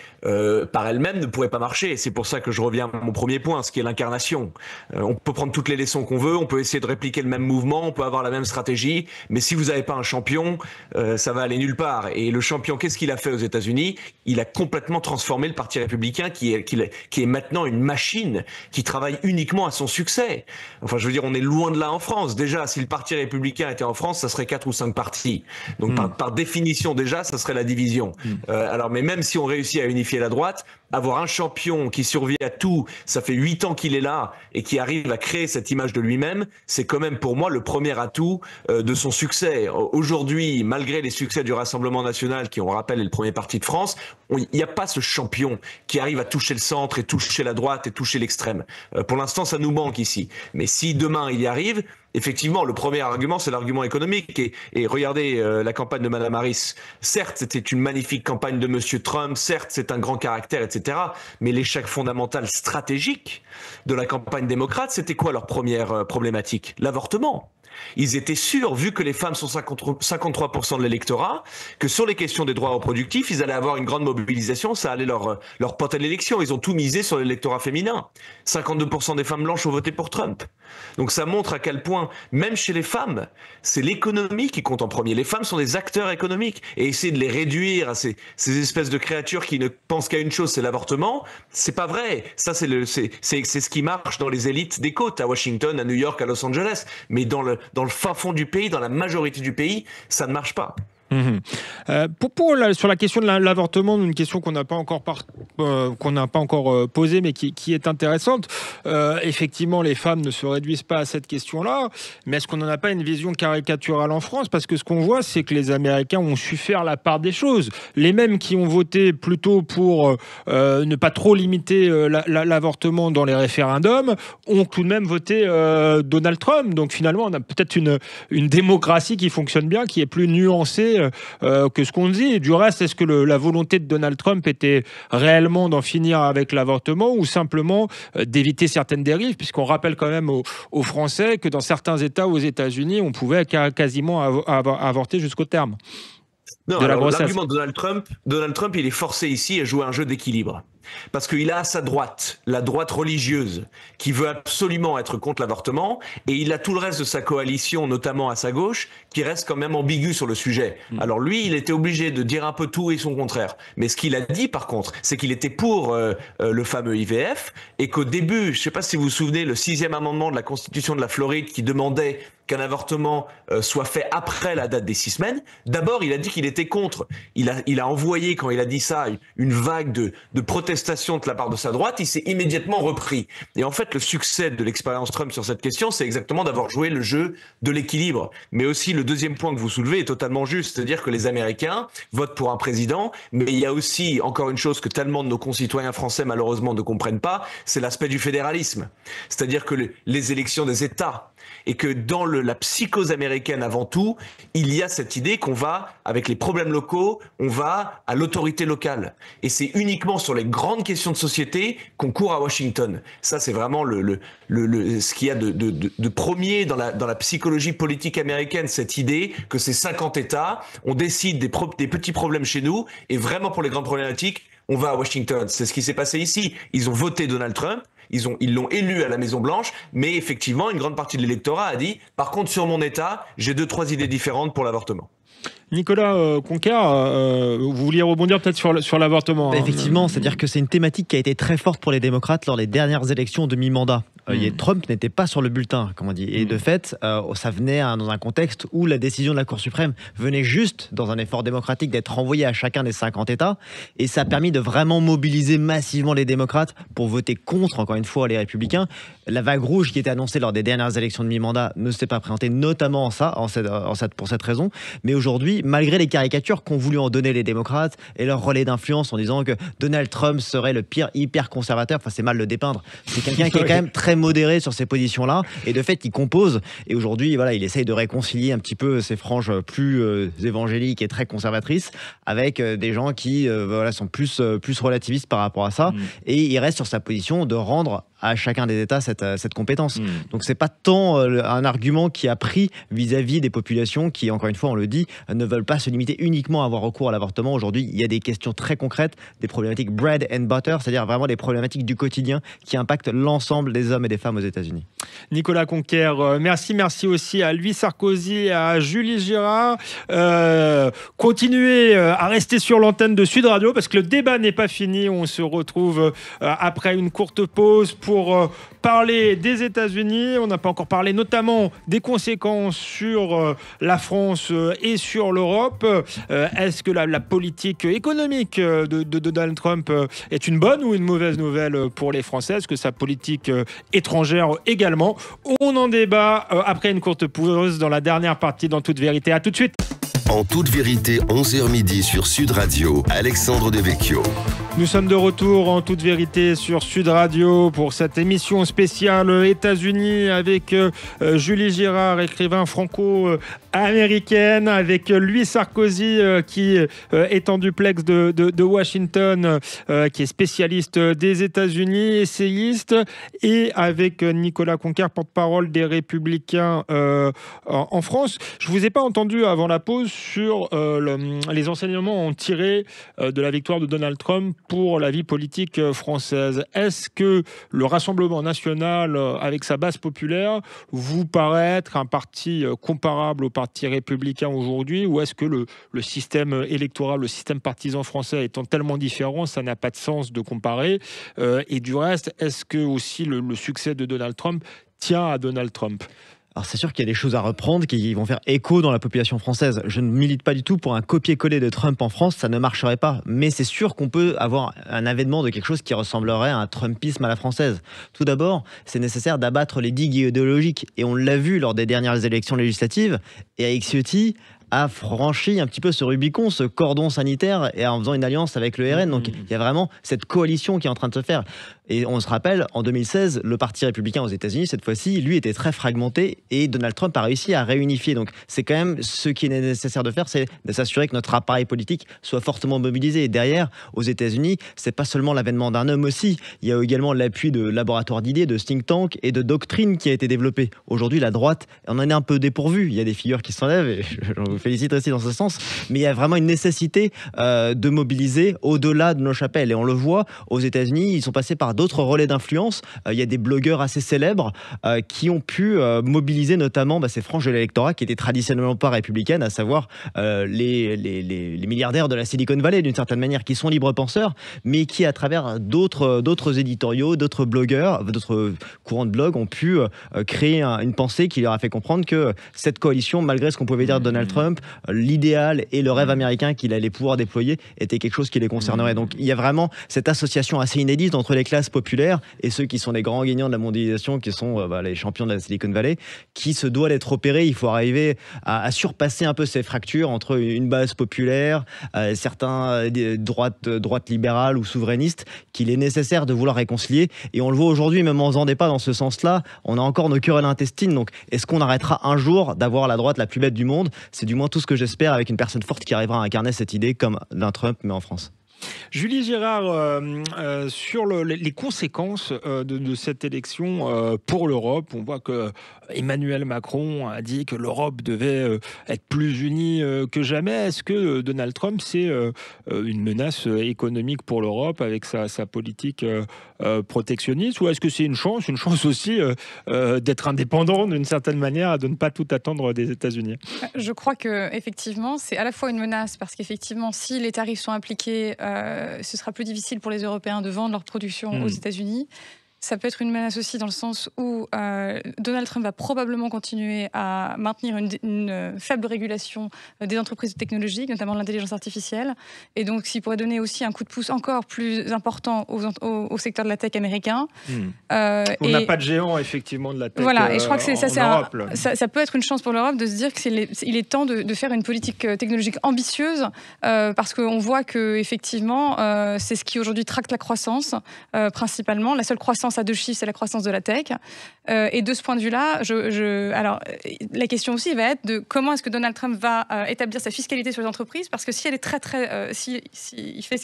par elle-même, ne pourrait pas marcher. C'est pour ça que je reviens à mon premier point, ce qui est l'incarnation. On peut prendre toutes les leçons qu'on veut, on peut essayer de répliquer le même mouvement, on peut avoir la même stratégie, mais si vous n'avez pas un champion, ça va aller nulle part. Et le champion, qu'est-ce qu'il a fait aux États-Unis? Il a complètement transformé le Parti républicain, qui est maintenant une machine qui travaille uniquement à son succès. Enfin, je veux dire, on est loin de là en France. Déjà, si le Parti républicain était en France, ça serait 4 ou 5 partis. Donc, par définition, déjà, ça serait la division. Alors, mais même si on réussit à unifier la droite, avoir un champion qui survit à tout, ça fait 8 ans qu'il est là et qui arrive à créer cette image de lui-même, c'est quand même pour moi le premier atout de son succès. Aujourd'hui, malgré les succès du Rassemblement national, qui on rappelle est le premier parti de France, il n'y a pas ce champion qui arrive à toucher le centre et toucher la droite et toucher l'extrême. Pour l'instant, ça nous manque ici. Mais si demain il y arrive, effectivement, le premier argument, c'est l'argument économique. Et regardez la campagne de Mme Harris. Certes, c'était une magnifique campagne de M. Trump. Certes, c'est un grand caractère, etc. Mais l'échec fondamental stratégique de la campagne démocrate, c'était quoi leur première problématique? L'avortement. Ils étaient sûrs, vu que les femmes sont 53% de l'électorat, que sur les questions des droits reproductifs, ils allaient avoir une grande mobilisation, ça allait leur porter à l'élection. Ils ont tout misé sur l'électorat féminin. 52% des femmes blanches ont voté pour Trump. Donc ça montre à quel point, même chez les femmes, c'est l'économie qui compte en premier. Les femmes sont des acteurs économiques. Et essayer de les réduire à ces espèces de créatures qui ne pensent qu'à une chose, c'est l'avortement, c'est pas vrai. Ça, c'est ce qui marche dans les élites des côtes, à Washington, à New York, à Los Angeles. Mais dans le fin fond du pays, dans la majorité du pays, ça ne marche pas. Sur la question de l'avortement, une question qu'on n'a pas encore posée, mais qui est intéressante. Effectivement, les femmes ne se réduisent pas à cette question-là, mais est-ce qu'on n'en a pas une vision caricaturale en France? Parce que ce qu'on voit, c'est que les Américains ont su faire la part des choses. Les mêmes qui ont voté plutôt pour ne pas trop limiter l'avortement dans les référendums ont tout de même voté Donald Trump. Donc finalement, on a peut-être une démocratie qui fonctionne bien, qui est plus nuancée que ce qu'on dit. Et du reste, est-ce que la volonté de Donald Trump était réellement d'en finir avec l'avortement ou simplement d'éviter certaines dérives, puisqu'on rappelle quand même aux Français que dans certains États aux États-Unis, on pouvait quasiment avorter jusqu'au terme de la grossesse. L'argument de Donald Trump, il est forcé ici à jouer un jeu d'équilibre. Parce qu'il a à sa droite, la droite religieuse, qui veut absolument être contre l'avortement, et il a tout le reste de sa coalition, notamment à sa gauche, qui reste quand même ambigu sur le sujet. Alors lui, il était obligé de dire un peu tout et son contraire. Mais ce qu'il a dit, par contre, c'est qu'il était pour le fameux IVF, et qu'au début, je ne sais pas si vous vous souvenez, le 6e amendement de la Constitution de la Floride qui demandait qu'un avortement soit fait après la date des 6 semaines. D'abord, il a dit qu'il était contre. Il a envoyé, quand il a dit ça, une vague de protestation de la part de sa droite. Il s'est immédiatement repris. Et en fait, le succès de l'expérience Trump sur cette question, c'est exactement d'avoir joué le jeu de l'équilibre. Mais aussi, le deuxième point que vous soulevez est totalement juste. C'est-à-dire que les Américains votent pour un président, mais il y a aussi, encore une chose que tellement de nos concitoyens français, malheureusement, ne comprennent pas, c'est l'aspect du fédéralisme. C'est-à-dire que les élections des États, et que dans la psychose américaine avant tout, il y a cette idée qu'on va, avec les problèmes locaux, on va à l'autorité locale. Et c'est uniquement sur les grandes questions de société qu'on court à Washington. Ça, c'est vraiment ce qu'il y a de premier dans la psychologie politique américaine, cette idée que ces 50 États, on décide des petits problèmes chez nous, et vraiment pour les grandes problématiques, on va à Washington. C'est ce qui s'est passé ici. Ils ont voté Donald Trump. Ils l'ont élu à la Maison-Blanche, mais effectivement, une grande partie de l'électorat a dit « Par contre, sur mon État, j'ai 2-3 idées différentes pour l'avortement ». Nicolas Conquer, vous vouliez rebondir peut-être sur l'avortement. Effectivement, c'est-à-dire que c'est une thématique qui a été très forte pour les démocrates lors des dernières élections de mi-mandat. Trump n'était pas sur le bulletin, comme on dit. Et de fait, ça venait dans un contexte où la décision de la Cour suprême venait juste, dans un effort démocratique, d'être renvoyée à chacun des 50 États. Et ça a permis de vraiment mobiliser massivement les démocrates pour voter contre, encore une fois, les républicains. La vague rouge qui était annoncée lors des dernières élections de mi-mandat ne s'est pas présentée, notamment pour cette raison. Mais aujourd'hui, malgré les caricatures qu'ont voulu en donner les démocrates et leur relais d'influence en disant que Donald Trump serait le pire hyper conservateur, enfin c'est mal le dépeindre, c'est quelqu'un qui est quand même très modéré sur ces positions-là, et de fait il compose, et aujourd'hui voilà, il essaye de réconcilier un petit peu ces franges plus évangéliques et très conservatrices avec des gens qui sont plus relativistes par rapport à ça, et il reste sur sa position de rendre à chacun des États cette compétence. Donc c'est pas tant un argument qui a pris vis-à-vis des populations qui, encore une fois on le dit, ne veulent pas se limiter uniquement à avoir recours à l'avortement. Aujourd'hui il y a des questions très concrètes, des problématiques bread and butter, c'est-à-dire vraiment des problématiques du quotidien qui impactent l'ensemble des hommes et des femmes aux États-Unis. Nicolas Conquer, merci aussi à Louis Sarkozy, à Julie Girard. Continuez à rester sur l'antenne de Sud Radio parce que le débat n'est pas fini. On se retrouve après une courte pause pour parler des États-Unis. On n'a pas encore parlé notamment des conséquences sur la France et sur l'Europe. Est-ce que la politique économique de Donald Trump est une bonne ou une mauvaise nouvelle pour les Français? Est-ce que sa politique étrangère également? On en débat après une courte pause dans la dernière partie d'En toute vérité. À tout de suite. En toute vérité, 11h midi sur Sud Radio, Alexandre Devecchio. Nous sommes de retour en toute vérité sur Sud Radio pour cette émission spéciale États-Unis avec Julie Girard, écrivain franco-américaine, avec Louis Sarkozy qui est en duplex de Washington, qui est spécialiste des États-Unis, essayiste, et avec Nicolas Conquer, porte-parole des Républicains en France. Je ne vous ai pas entendu avant la pause sur les enseignements tirés de la victoire de Donald Trump pour la vie politique française. Est-ce que le Rassemblement national, avec sa base populaire, vous paraît être un parti comparable au parti républicain aujourd'hui, ou est-ce que le système électoral, le système partisan français étant tellement différent, ça n'a pas de sens de comparer? Et du reste, est-ce que aussi le succès de Donald Trump tient à Donald Trump? Alors c'est sûr qu'il y a des choses à reprendre qui vont faire écho dans la population française. Je ne milite pas du tout pour un copier-coller de Trump en France, ça ne marcherait pas. Mais c'est sûr qu'on peut avoir un avènement de quelque chose qui ressemblerait à un Trumpisme à la française. Tout d'abord, c'est nécessaire d'abattre les digues idéologiques. Et on l'a vu lors des dernières élections législatives. Et avec Ciotti a franchi un petit peu ce Rubicon, ce cordon sanitaire, et en faisant une alliance avec le RN. Donc il y a vraiment cette coalition qui est en train de se faire. Et on se rappelle, en 2016, le Parti républicain aux États-Unis, cette fois-ci, lui était très fragmenté, et Donald Trump a réussi à réunifier. Donc c'est quand même ce qui est nécessaire de faire, c'est de s'assurer que notre appareil politique soit fortement mobilisé. Et derrière, aux États-Unis, c'est pas seulement l'avènement d'un homme aussi, il y a également l'appui de laboratoires d'idées, de think tank et de doctrine qui a été développé. Aujourd'hui, la droite, on en est un peu dépourvu. Il y a des figures qui s'enlèvent, et je vous félicite aussi dans ce sens, mais il y a vraiment une nécessité de mobiliser au-delà de nos chapelles. Et on le voit, aux États-Unis, ils sont passés par d'autres relais d'influence. Il y a des blogueurs assez célèbres qui ont pu mobiliser notamment ces franges de l'électorat qui étaient traditionnellement pas républicaines, à savoir les milliardaires de la Silicon Valley, d'une certaine manière, qui sont libres penseurs, mais qui, à travers d'autres éditoriaux, d'autres blogueurs, d'autres courants de blog, ont pu créer une pensée qui leur a fait comprendre que cette coalition, malgré ce qu'on pouvait dire de Donald Trump, l'idéal et le rêve américain qu'il allait pouvoir déployer était quelque chose qui les concernerait. Donc il y a vraiment cette association assez inédite entre les classes populaires et ceux qui sont les grands gagnants de la mondialisation, qui sont les champions de la Silicon Valley, qui se doit d'être opéré. Il faut arriver à surpasser un peu ces fractures entre une base populaire, certains droites libérales ou souverainistes, qu'il est nécessaire de vouloir réconcilier. Et on le voit aujourd'hui, même en faisant des pas dans ce sens-là, on a encore nos querelles intestines. Donc est-ce qu'on arrêtera un jour d'avoir la droite la plus bête du monde? C'est du moins tout ce que j'espère, avec une personne forte qui arrivera à incarner cette idée comme d'un Trump, mais en France. Julie Girard, sur les conséquences de cette élection pour l'Europe, on voit que Emmanuel Macron a dit que l'Europe devait être plus unie que jamais. Est-ce que Donald Trump, c'est une menace économique pour l'Europe avec sa politique protectionniste, ou est-ce que c'est une chance aussi d'être indépendant d'une certaine manière, de ne pas tout attendre des États-Unis? Je crois qu'effectivement, c'est à la fois une menace, parce qu'effectivement, si les tarifs sont appliqués, ce sera plus difficile pour les Européens de vendre leur production aux États-Unis. Ça peut être une menace aussi dans le sens où Donald Trump va probablement continuer à maintenir une faible régulation des entreprises technologiques, notamment de l'intelligence artificielle. Et donc, s'il pourrait donner aussi un coup de pouce encore plus important au secteur de la tech américain. On n'a pas de géant, effectivement, de la tech. Voilà, et je crois que ça peut être une chance pour l'Europe de se dire qu'il est temps de faire une politique technologique ambitieuse, parce qu'on voit qu'effectivement, c'est ce qui aujourd'hui tracte la croissance, principalement. La seule croissance à 2 chiffres, c'est la croissance de la tech. Et de ce point de vue-là, alors, la question aussi va être de comment est-ce que Donald Trump va établir sa fiscalité sur les entreprises, parce que si elle est s'il fait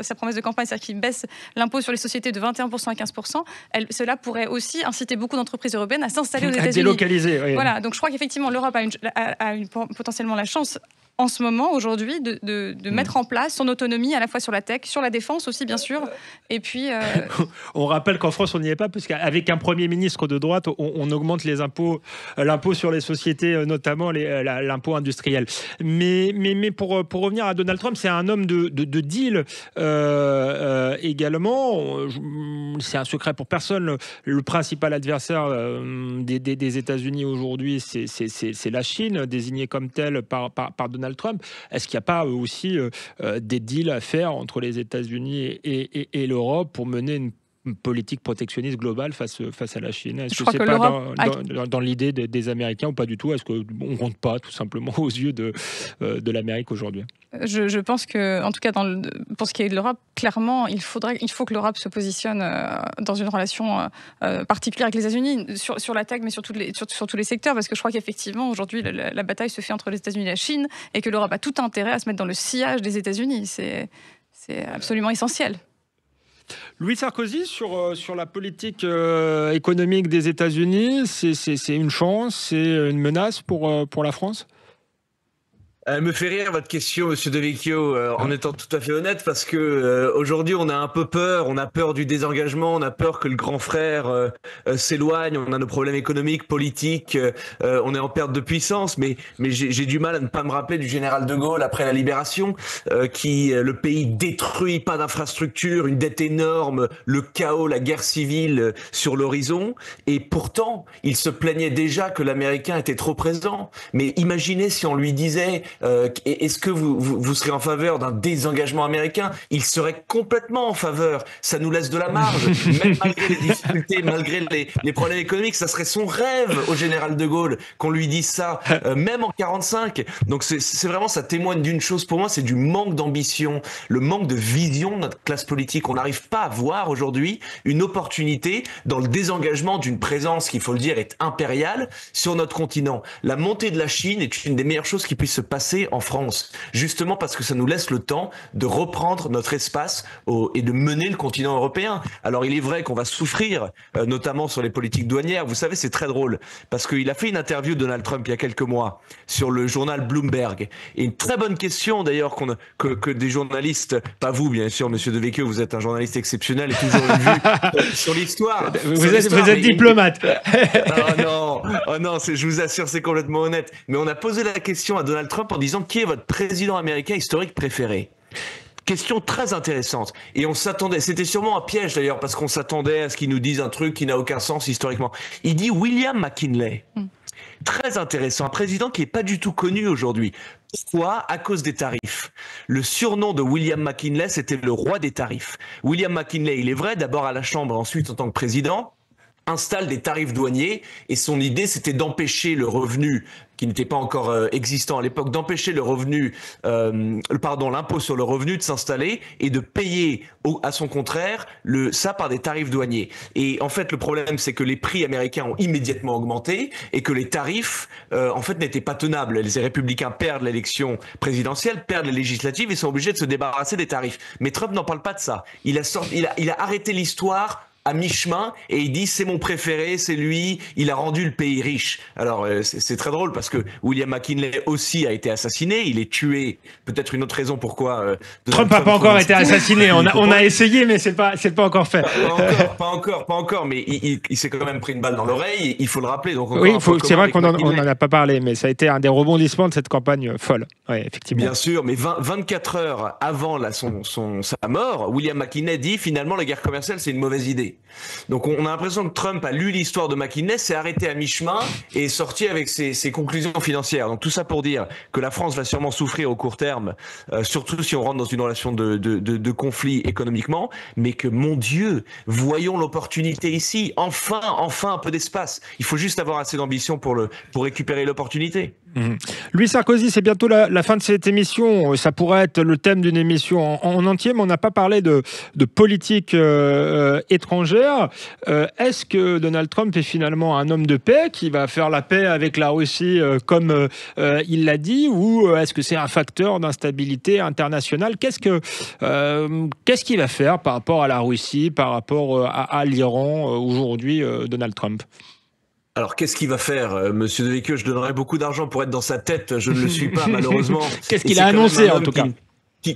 sa promesse de campagne, c'est-à-dire qu'il baisse l'impôt sur les sociétés de 21% à 15%, cela pourrait aussi inciter beaucoup d'entreprises européennes à s'installer aux États-Unis. À délocaliser, oui. Voilà, donc je crois qu'effectivement, l'Europe a potentiellement la chance en ce moment, aujourd'hui, de mettre en place son autonomie à la fois sur la tech, sur la défense aussi, bien sûr. Et puis... On rappelle qu'en France, on n'y est pas, parce qu'avec un Premier ministre de droite, on augmente les impôts, l'impôt sur les sociétés, notamment l'impôt industriel. Mais pour revenir à Donald Trump, c'est un homme de deal également. C'est un secret pour personne. Le principal adversaire des États-Unis aujourd'hui, c'est la Chine, désignée comme telle par Donald Trump. Est-ce qu'il n'y a pas aussi des deals à faire entre les États-Unis et l'Europe pour mener une politique protectionniste globale face à la Chine? Est-ce que c'est pas dans l'idée des Américains ou pas du tout? Est-ce qu'on ne compte pas tout simplement aux yeux de l'Amérique aujourd'hui? Je pense que, en tout cas, pour ce qui est de l'Europe, clairement, il faut que l'Europe se positionne dans une relation particulière avec les États-Unis sur la tech, mais sur tous les secteurs, parce que je crois qu'effectivement, aujourd'hui, la bataille se fait entre les États-Unis et la Chine, et que l'Europe a tout intérêt à se mettre dans le sillage des États-Unis. C'est absolument essentiel. Louis Sarkozy, sur la politique économique des États-Unis, c'est une chance, c'est une menace pour la France? Elle me fait rire votre question, Monsieur De Vecchio, en étant tout à fait honnête, parce que aujourd'hui on a un peu peur, on a peur du désengagement, on a peur que le grand frère s'éloigne, on a nos problèmes économiques, politiques, on est en perte de puissance, mais j'ai du mal à ne pas me rappeler du général de Gaulle après la Libération, le pays détruit, pas d'infrastructure, une dette énorme, le chaos, la guerre civile sur l'horizon, et pourtant il se plaignait déjà que l'Américain était trop présent. Mais imaginez si on lui disait est-ce que vous serez en faveur d'un désengagement américain? Il serait complètement en faveur. Ça nous laisse de la marge. Même malgré les difficultés, malgré les problèmes économiques, ça serait son rêve au général de Gaulle qu'on lui dise ça, même en 45. Donc c'est vraiment, ça témoigne d'une chose pour moi, c'est du manque d'ambition, le manque de vision de notre classe politique. On n'arrive pas à voir aujourd'hui une opportunité dans le désengagement d'une présence qui, il faut le dire, est impériale sur notre continent. La montée de la Chine est une des meilleures choses qui puisse se passer en France, justement parce que ça nous laisse le temps de reprendre notre espace et de mener le continent européen. Alors il est vrai qu'on va souffrir, notamment sur les politiques douanières. Vous savez, c'est très drôle, parce qu'il a fait une interview de Donald Trump il y a quelques mois sur le journal Bloomberg. Et une très bonne question d'ailleurs que des journalistes, pas vous bien sûr, Monsieur De Vecchio, vous êtes un journaliste exceptionnel et toujours une vue sur l'histoire. Vous êtes diplomate. Oh non, je vous assure, c'est complètement honnête. Mais on a posé la question à Donald Trump en disant qui est votre président américain historique préféré. Question très intéressante. Et on s'attendait, c'était sûrement un piège d'ailleurs, parce qu'on s'attendait à ce qu'il nous dise un truc qui n'a aucun sens historiquement. Il dit William McKinley. Très intéressant, un président qui n'est pas du tout connu aujourd'hui. Pourquoi? À cause des tarifs. Le surnom de William McKinley, c'était le roi des tarifs. William McKinley, il est vrai, d'abord à la Chambre, ensuite en tant que président, installe des tarifs douaniers, et son idée c'était d'empêcher le revenu qui n'était pas encore existant à l'époque, d'empêcher l'impôt sur le revenu de s'installer et de payer à son contraire ça par des tarifs douaniers. Et en fait le problème c'est que les prix américains ont immédiatement augmenté et que les tarifs en fait n'étaient pas tenables. Les républicains perdent l'élection présidentielle, perdent les législatives et sont obligés de se débarrasser des tarifs. Mais Trump n'en parle pas de ça. Il a arrêté l'histoire à mi-chemin et il dit c'est mon préféré, c'est lui, il a rendu le pays riche. Alors c'est très drôle parce que William McKinley aussi a été assassiné, il est tué, peut-être une autre raison pourquoi Trump n'a pas encore été assassiné, on a essayé mais c'est pas encore fait. Pas encore, mais il s'est quand même pris une balle dans l'oreille, il faut le rappeler. Donc oui, c'est vrai qu'on n'en a pas parlé, mais ça a été un des rebondissements de cette campagne folle. Ouais, effectivement. Bien sûr, mais 24 heures avant sa mort, William McKinley dit finalement la guerre commerciale c'est une mauvaise idée. McKinsey. Donc on a l'impression que Trump a lu l'histoire de McKinsey, s'est arrêté à mi-chemin et est sorti avec ses conclusions financières. Donc tout ça pour dire que la France va sûrement souffrir au court terme, surtout si on rentre dans une relation de conflit économiquement, mais que mon Dieu, voyons l'opportunité ici. Enfin un peu d'espace. Il faut juste avoir assez d'ambition pour récupérer l'opportunité. Louis Sarkozy, c'est bientôt la fin de cette émission. Ça pourrait être le thème d'une émission en entier, mais on n'a pas parlé de politique étrangère. Est-ce que Donald Trump est finalement un homme de paix qui va faire la paix avec la Russie comme il l'a dit, ou est-ce que c'est un facteur d'instabilité internationale? Qu'est-ce qu'il va faire par rapport à la Russie, par rapport à l'Iran aujourd'hui, Donald Trump? Alors, qu'est-ce qu'il va faire, Monsieur Devecchio? Je donnerais beaucoup d'argent pour être dans sa tête. Je ne le suis pas, malheureusement. Qu'est-ce qu'il a annoncé, en tout cas?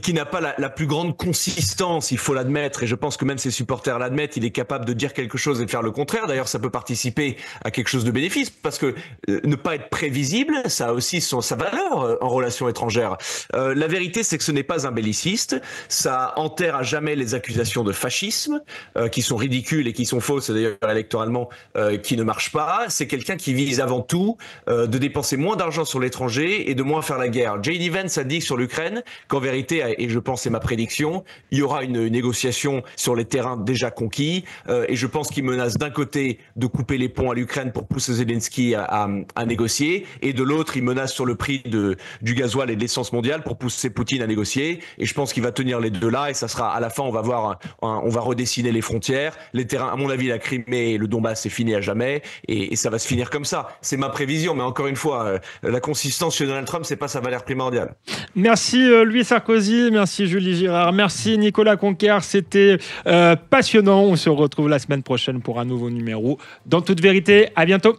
Qui n'a pas la plus grande consistance, il faut l'admettre, et je pense que même ses supporters l'admettent. Il est capable de dire quelque chose et de faire le contraire. D'ailleurs, ça peut participer à quelque chose de bénéfice, parce que ne pas être prévisible, ça a aussi sa valeur en relations étrangères. La vérité, c'est que ce n'est pas un belliciste. Ça enterre à jamais les accusations de fascisme, qui sont ridicules et qui sont fausses, et d'ailleurs électoralement, qui ne marchent pas. C'est quelqu'un qui vise avant tout de dépenser moins d'argent sur l'étranger et de moins faire la guerre. J.D. Vance a dit sur l'Ukraine qu'en vérité, et je pense c'est ma prédiction, il y aura une négociation sur les terrains déjà conquis, et je pense qu'il menace d'un côté de couper les ponts à l'Ukraine pour pousser Zelensky à négocier, et de l'autre il menace sur le prix du gasoil et de l'essence mondiale pour pousser Poutine à négocier, et je pense qu'il va tenir les deux là, et ça sera à la fin on va redessiner les frontières, les terrains, à mon avis la Crimée et le Donbass c'est fini à jamais, et ça va se finir comme ça. C'est ma prévision, mais encore une fois, la consistance chez Donald Trump c'est pas sa valeur primordiale. Merci Louis Sarkozy. Merci Julie Girard, merci Nicolas Conquer, c'était passionnant. On se retrouve la semaine prochaine pour un nouveau numéro. Dans toute vérité, à bientôt.